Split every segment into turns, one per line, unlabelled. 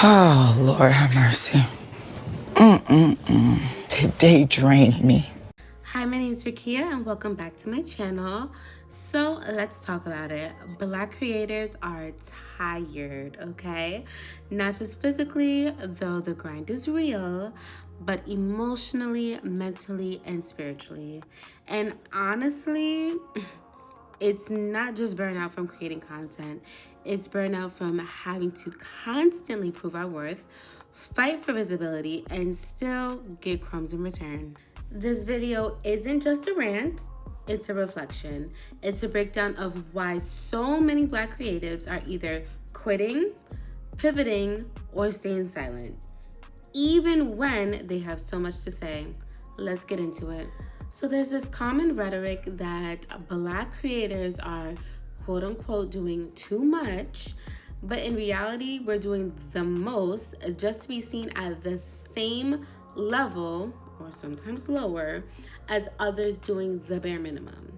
Oh, Lord have mercy. Today drained me.
Hi, my name is Rakia and welcome back to my channel. So let's talk about it. Black creators are tired, okay? Not just physically, though the grind is real, but emotionally, mentally, and spiritually. And honestly, it's not just burnout from creating content. It's burnout from having to constantly prove our worth, fight for visibility, and still get crumbs in return. This video isn't just a rant, it's a reflection. It's a breakdown of why so many Black creatives are either quitting, pivoting, or staying silent, even when they have so much to say. Let's get into it. So there's this common rhetoric that Black creators are quote unquote doing too much, but in reality, we're doing the most just to be seen at the same level, or sometimes lower, as others doing the bare minimum.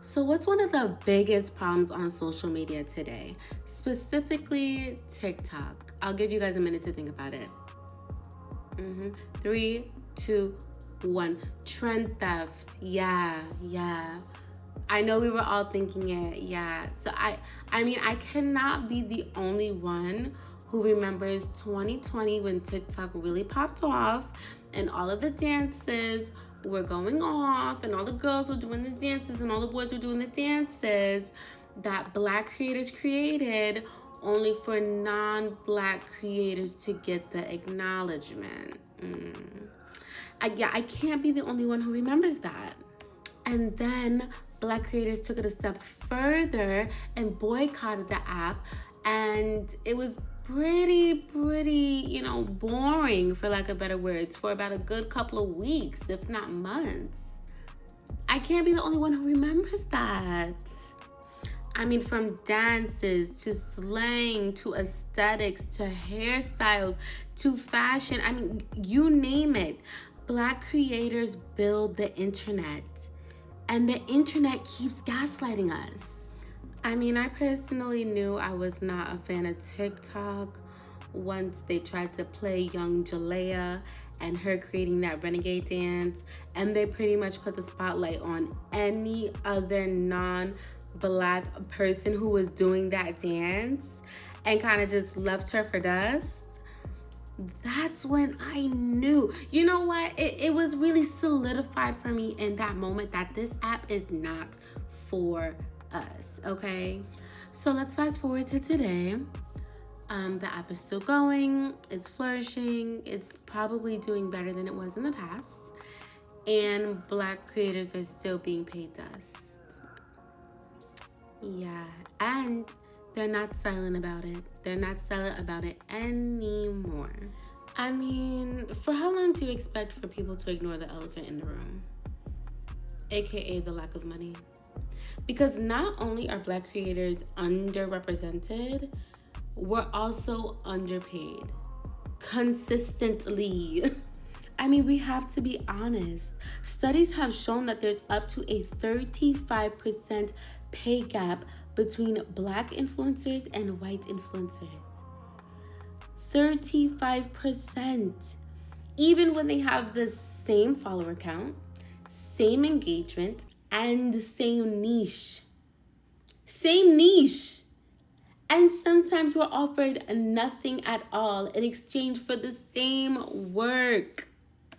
So what's one of the biggest problems on social media today? Specifically TikTok. I'll give you guys a minute to think about it. 3, 2, 1. Trend theft. Yeah. I know we were all thinking it. Yeah. So I mean, I cannot be the only one who remembers 2020 when TikTok really popped off and all of the dances were going off and all the girls were doing the dances and all the boys were doing the dances that Black creators created, only for non-Black creators to get the acknowledgement. I can't be the only one who remembers that. And then Black creators took it a step further and boycotted the app, and it was pretty, boring, for lack of better words, for about a good couple of weeks, if not months. I can't be the only one who remembers that. I mean, from dances to slang to aesthetics to hairstyles to fashion, I mean, you name it. Black creators build the internet, and the internet keeps gaslighting us. I mean, I personally knew I was not a fan of TikTok once they tried to play young Jalea and her creating that renegade dance, and they pretty much put the spotlight on any other non-Black person who was doing that dance and kind of just left her for dust. That's when I knew, you know what? It was really solidified for me in that moment that this app is not for us, okay? So let's fast forward to today. The app is still going, it's flourishing, it's probably doing better than it was in the past, and Black creators are still being paid dust. Yeah, and they're not silent about it. They're not silent about it anymore. I mean, for how long do you expect for people to ignore the elephant in the room? AKA the lack of money. Because not only are Black creators underrepresented, we're also underpaid. Consistently. I mean, we have to be honest. Studies have shown that there's up to a 35% pay gap between Black influencers and white influencers. 35%. Even when they have the same follower count, same engagement, and same niche. And sometimes we're offered nothing at all in exchange for the same work.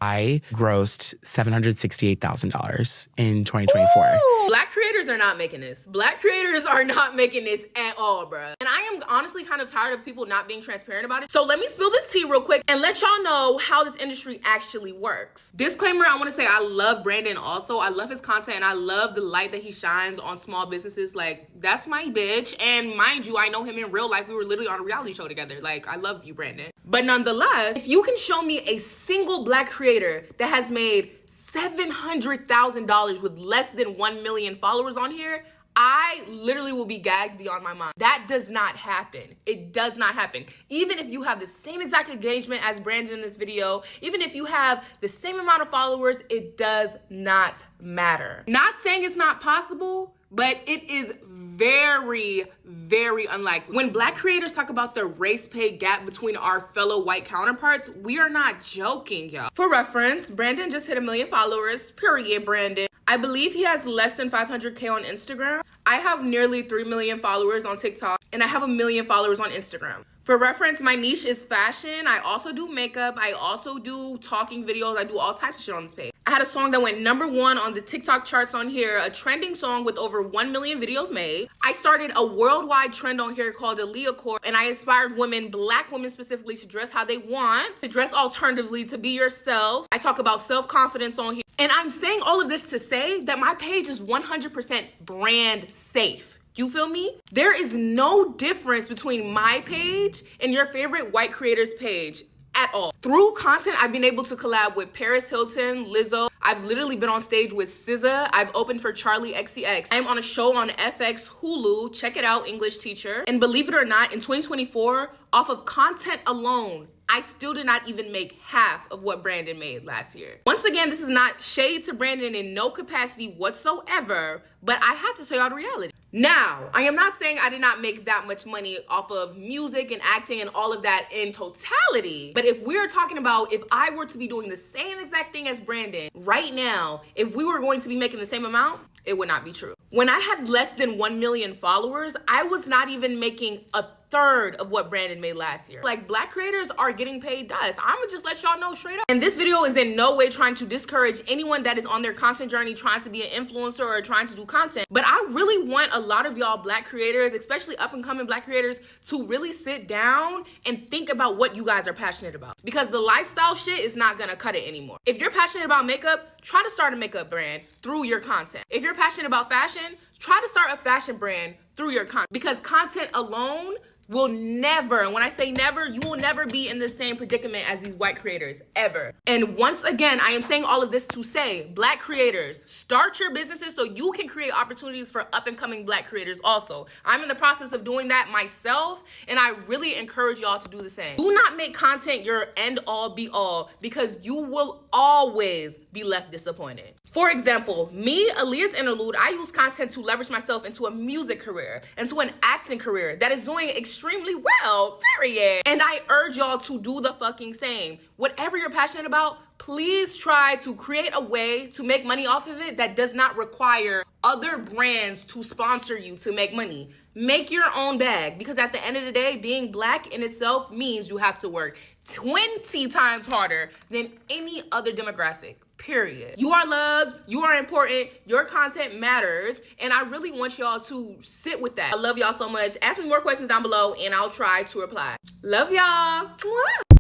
I grossed $768,000 in 2024.
Ooh, Black creators are not making this. Black creators are not making this at all, bruh. And I am honestly kind of tired of people not being transparent about it. So let me spill the tea real quick and let y'all know how this industry actually works. Disclaimer, I want to say I love Brandon also. I love his content and I love the light that he shines on small businesses. Like, that's my bitch. And mind you, I know him in real life. We were literally on a reality show together. Like, I love you, Brandon. But nonetheless, if you can show me a single Black creator that has made $700,000 with less than 1 million followers on here, I literally will be gagged beyond my mind. That does not happen. It does not happen. Even if you have the same exact engagement as Brandon in this video, even if you have the same amount of followers, it does not matter. Not saying it's not possible, but it is very, very unlikely. When Black creators talk about the race pay gap between our fellow white counterparts, we are not joking, y'all. For reference, Brandon just hit 1 million followers, period, Brandon. I believe he has less than 500K on Instagram. I have nearly 3 million followers on TikTok, and I have 1 million followers on Instagram. For reference, my niche is fashion. I also do makeup. I also do talking videos. I do all types of shit on this page. I had a song that went #1 on the TikTok charts on here, a trending song with over 1 million videos made. I started a worldwide trend on here called Aaliyah Core, and I inspired women, Black women specifically, to dress how they want, to dress alternatively, to be yourself. I talk about self-confidence on here. And I'm saying all of this to say that my page is 100% brand safe. You feel me? There is no difference between my page and your favorite white creator's page at all. Through content, I've been able to collab with Paris Hilton, Lizzo. I've literally been on stage with SZA. I've opened for Charlie XCX. I'm on a show on FX Hulu. Check it out, English teacher. And believe it or not, in 2024, off of content alone, I still did not even make half of what Brandon made last year. Once again, this is not shade to Brandon in no capacity whatsoever, but I have to tell y'all the reality. Now, I am not saying I did not make that much money off of music and acting and all of that in totality, but if we're talking about if I were to be doing the same exact thing as Brandon right now, if we were going to be making the same amount, it would not be true. When I had less than 1 million followers, I was not even making a third of what Brandon made last year. Like, Black creators are getting paid dust. I'm gonna just let y'all know straight up. And this video is in no way trying to discourage anyone that is on their content journey trying to be an influencer or trying to do content. But I really want a lot of y'all Black creators, especially up and coming Black creators, to really sit down and think about what you guys are passionate about. Because the lifestyle shit is not gonna cut it anymore. If you're passionate about makeup, try to start a makeup brand through your content. If you're passionate about fashion, try to start a fashion brand through your content. Because content alone will never, and when I say never, you will never be in the same predicament as these white creators, ever. And once again, I am saying all of this to say, Black creators, start your businesses so you can create opportunities for up and coming Black creators also. I'm in the process of doing that myself, and I really encourage y'all to do the same. Do not make content your end all be all, because you will always be left disappointed. For example, me, Aaliyah's Interlude, I use content to leverage myself into a music career, into an acting career that is doing extremely well, period. And I urge y'all to do the fucking same. Whatever you're passionate about, please try to create a way to make money off of it that does not require other brands to sponsor you to make money. Make your own bag, because at the end of the day, being Black in itself means you have to work 20 times harder than any other demographic. Period. You are loved, you are important, your content matters, and I really want y'all to sit with that. I love y'all so much. Ask me more questions down below and I'll try to reply. Love y'all. Mwah.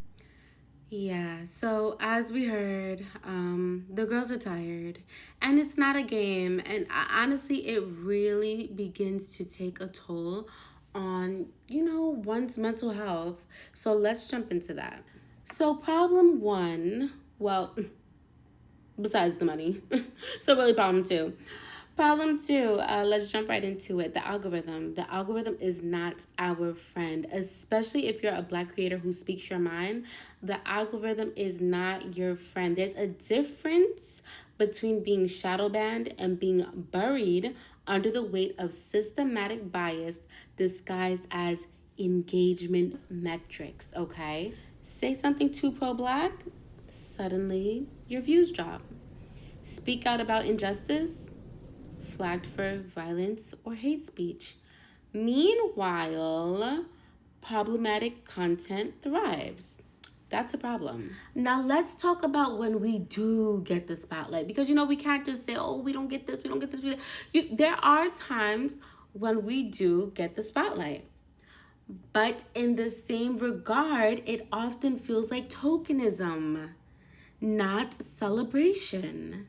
Yeah, so as we heard, the girls are tired, and it's not a game, and honestly, it really begins to take a toll on, one's mental health. So let's jump into that. So problem one, well, besides the money. So really problem two. Problem two, let's jump right into it. The algorithm. The algorithm is not our friend, especially if you're a Black creator who speaks your mind. The algorithm is not your friend. There's a difference between being shadow banned and being buried under the weight of systematic bias disguised as engagement metrics, okay? Say something too pro-Black, suddenly your views drop. Speak out about injustice, flagged for violence or hate speech. Meanwhile, problematic content thrives. That's a problem. Now let's talk about when we do get the spotlight, because we can't just say, oh, we don't get this, we don't get this. There are times when we do get the spotlight. But in the same regard, it often feels like tokenism, not celebration.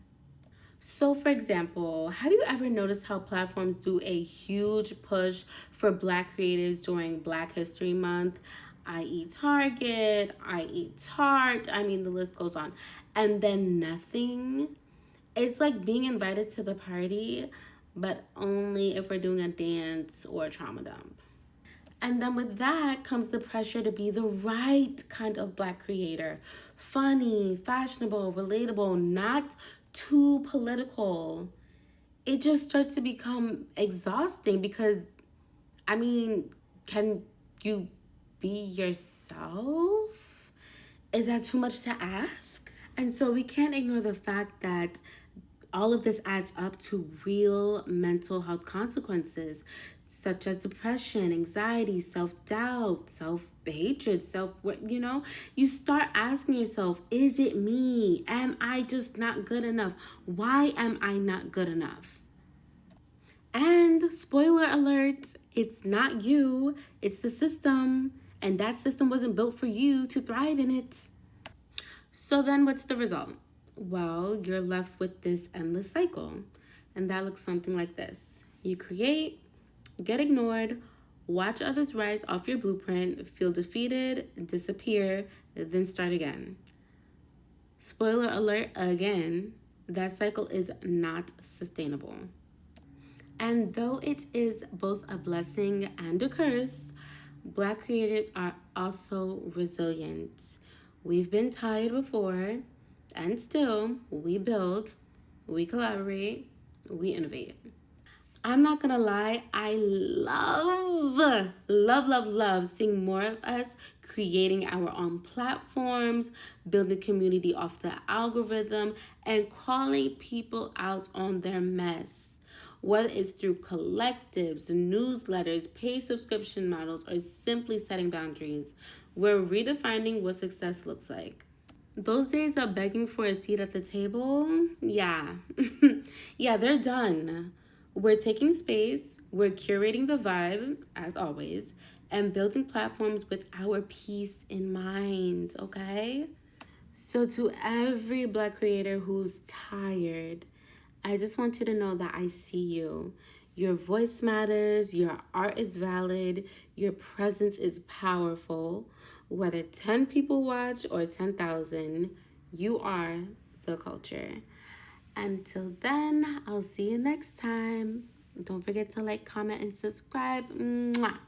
So for example, have you ever noticed how platforms do a huge push for Black creators during Black History Month, i.e. Target, i.e. Tarte, the list goes on, and then nothing? It's like being invited to the party, but only if we're doing a dance or a trauma dump. And then with that comes the pressure to be the right kind of Black creator. Funny, fashionable, relatable, not too political. it just starts to become exhausting because, I mean, can you be yourself? Is that too much to ask? And so we can't ignore the fact that all of this adds up to real mental health consequences, such as depression, anxiety, self-doubt, self-hatred, you start asking yourself, is it me? Am I just not good enough? Why am I not good enough? And spoiler alert, it's not you, it's the system. And that system wasn't built for you to thrive in it. So then what's the result? Well, you're left with this endless cycle. And that looks something like this. You create, get ignored, watch others rise off your blueprint, feel defeated, disappear, then start again. Spoiler alert again, that cycle is not sustainable. And though it is both a blessing and a curse, Black creators are also resilient. We've been tired before, and still we build, we collaborate, we innovate. I'm not gonna lie, I love seeing more of us creating our own platforms, building community off the algorithm, and calling people out on their mess. Whether it's through collectives, newsletters, paid subscription models, or simply setting boundaries, we're redefining what success looks like. Those days of begging for a seat at the table, yeah. Yeah, they're done. We're taking space, we're curating the vibe, as always, and building platforms with our peace in mind, okay? So to every Black creator who's tired, I just want you to know that I see you. Your voice matters, your art is valid, your presence is powerful. Whether 10 people watch or 10,000, you are the culture. Until then, I'll see you next time. Don't forget to like, comment, and subscribe. Mwah.